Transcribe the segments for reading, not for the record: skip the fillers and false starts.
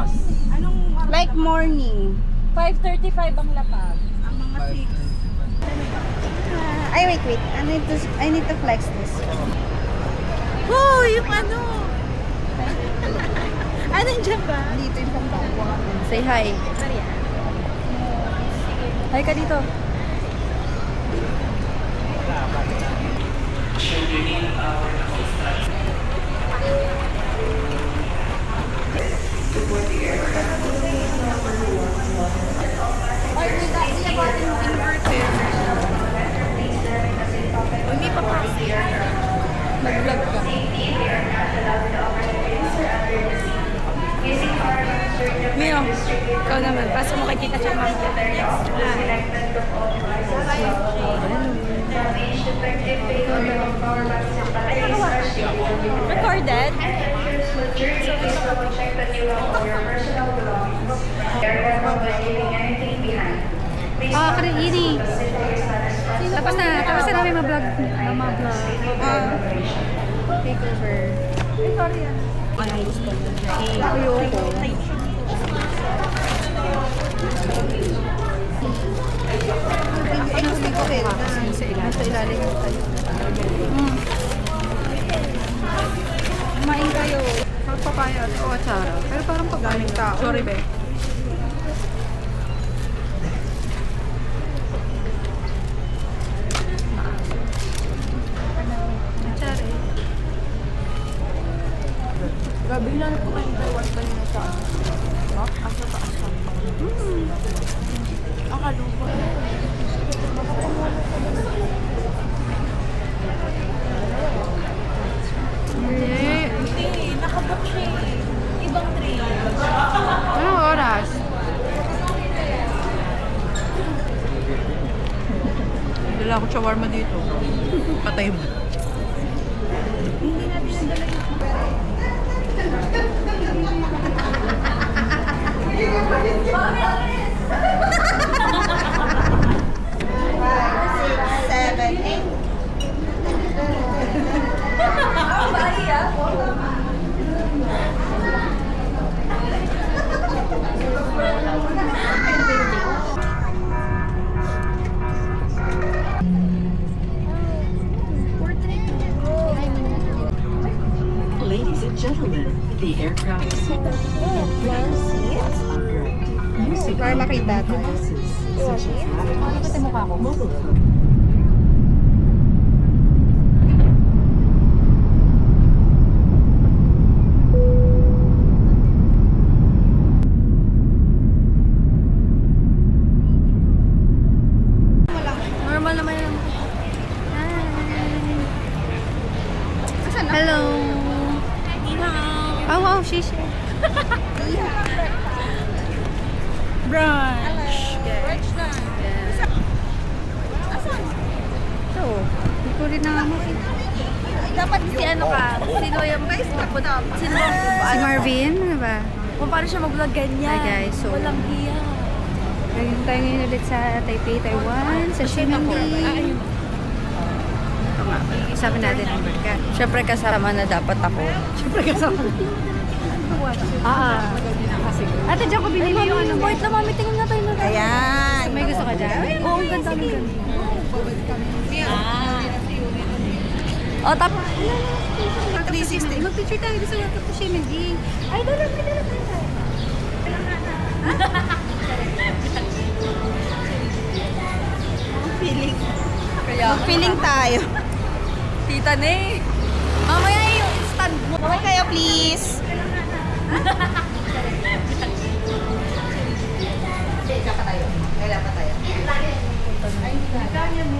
oras? Like morning. 5:35 ang lapag. Ang mga 6. Ay, wait. I need to flex this. Oh, yung ano? Nandiyan ba? Dito yung pambawa. Say hi. Hi ka dito. Hindi pa kasi. Nag-vlog ka. Mio, ikaw naman. Paso mo kay Tita Chama. Recorded? Karini. Tapos na namin ma-vlog. Takeover. Anong gusto mo? Ayoko. Nasa ilalim mo tayo. Kumain kayo. Papaya o atsara. Pero parang pagkaling tao. Sorry, be. Atsara. Gabi lang po kayo dawas pa nila sa asa taas ka. Akalupa. Hindi. Nakabook siya eh. Ibang train. Anong oras? Dala ako shawarma dito. Patay mo. Hindi natin nadala yung 'Ladies and gentlemen, the aircraft is music Para makita tayo. devices such as laptops, mukha ko. mobile phones. Normal naman yung... Hello! Oh, wow, shishi. Brunch. Brunch na. Asan? Ito. Hindi ko rin na dapat si ano ka? Sino yung guys? Sino si Marvin? Ano ba? Kung paano siya mag-vlog ganyan. Hi guys. So, walang hiya. Ngayon tayo ngayon ulit sa Taipei, Taiwan. Sa Ximending. Ito nga. Sabi natin ang barka. Siyempre kasama na dapat ako. Siyempre kasama na. Ate, diyan ko binili yung ano. Wait lang, mami, tingin nga tayo na. Ayan. May gusto ka dyan? Oo, ang ganda, ang ganda. Oh, tapos. 360. Mag-picture tayo dito sa Welcome to Ximending. Ay, dala tayo. Feeling. Feeling tayo. Tita Ne. Mamaya yung stand mo. Okay kayo, please. Kailan pa tayo?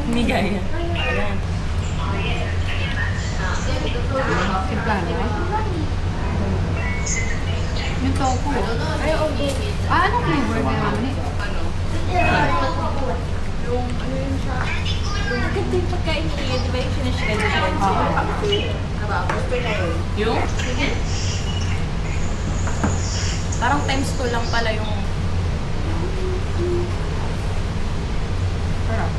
Hindi gaya. Ayan. Simplano. Yung tofu. Ay, okay. Anong flavor na naman eh? Yung, ano yun siya? Maganda yung pagkain niya, di ba yung sinashred-shred? Gusto na yun. Yung? Parang times 2 lang pala yung... Sarap.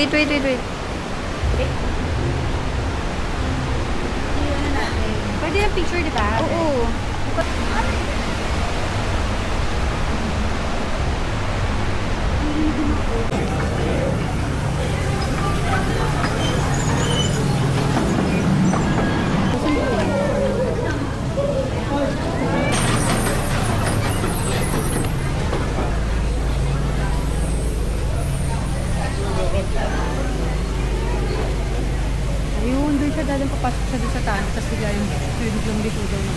Wait. Pwede yung picture, di ba? Oo. Ayun, doon siya dalang papasok siya doon sa taas. Tapos bigla yung biglang dito daw na.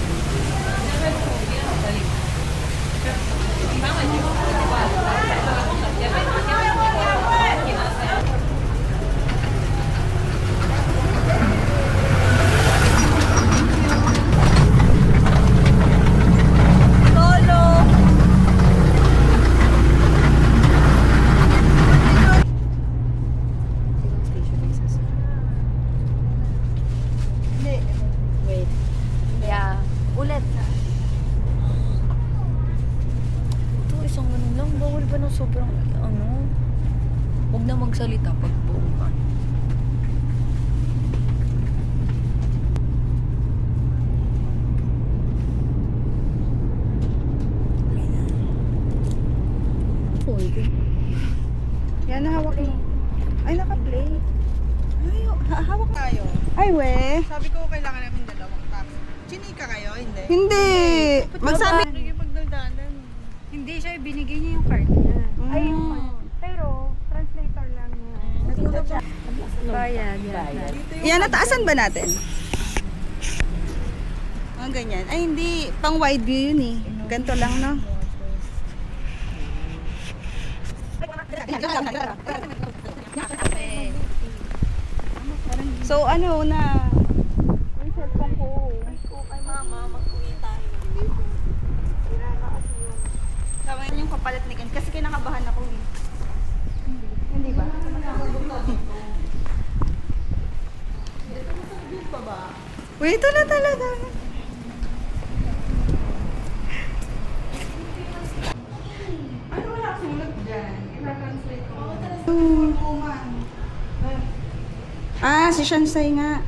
Wait. Yeah. Ulit. Ito, isang ganun lang. Bawal ba ng sobrang, ano? Huwag na magsalita pag buong ka. Yan, nahawak mo. Ay, naka-play. Ay, hawak tayo. Ay, we. Sabi ko, kailangan namin dalawang taxi. Chinika kayo? Hindi. Hindi. Magsabi. Nagipagdaldalan. Hindi siya, binigay niya yung card niya. Ay, yung card. Pero, translator lang niya. Bayad. Yan, nataasan ba natin? Ang ganyan. Ay, hindi. Pang wide view yun eh. Ganito lang, no? So, ano na? Ang cellphone ko. Mama, mag-uwi tayo. Sira na kasi yung... Tama yun yung kapalit ni Ken. Kasi kinakabahan ako eh. Hindi ba? Uy, ito na talaga. Ano wala sulat dyan? I-translate ko. Ah, si Shansai nga.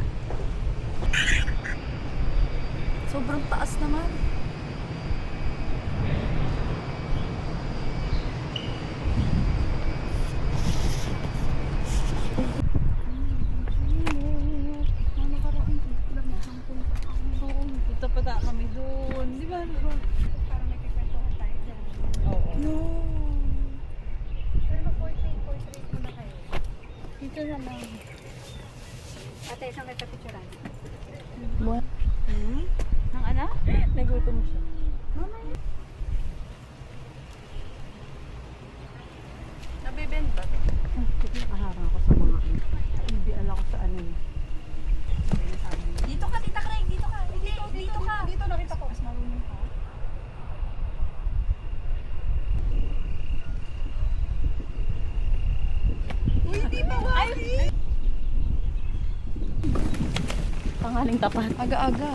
Sobrang taas naman. Punta pa na kami doon. Di ba? Parang nagkikwentuhan tayo dyan. Oo. No. Pero mag-portrait muna kayo. Dito naman. Ate, isang nagka-picturean. Ang ano? Nagutom siya. Nabibend ba? Nakaharang ako sa mga hindi alam ko sa ano. Dito ka, tita Craig. Dito ka. Dito ka. Dito nakita ko. Mas marunong ka. Uy, di ba wali? Pangaling tapat. Aga-aga.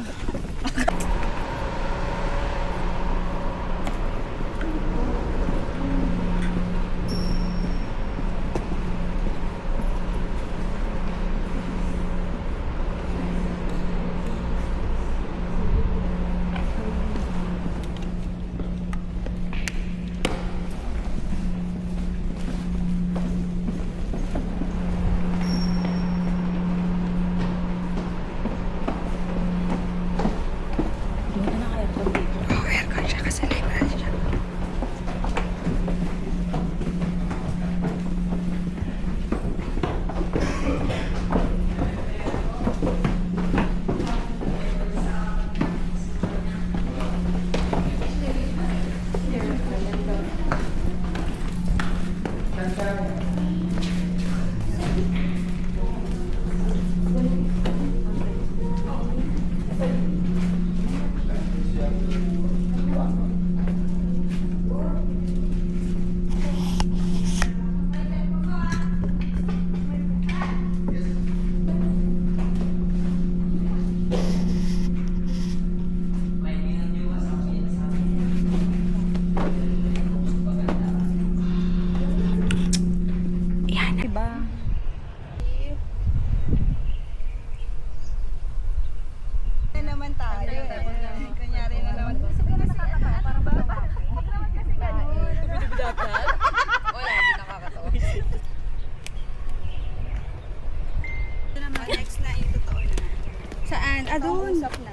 Pang-usap na.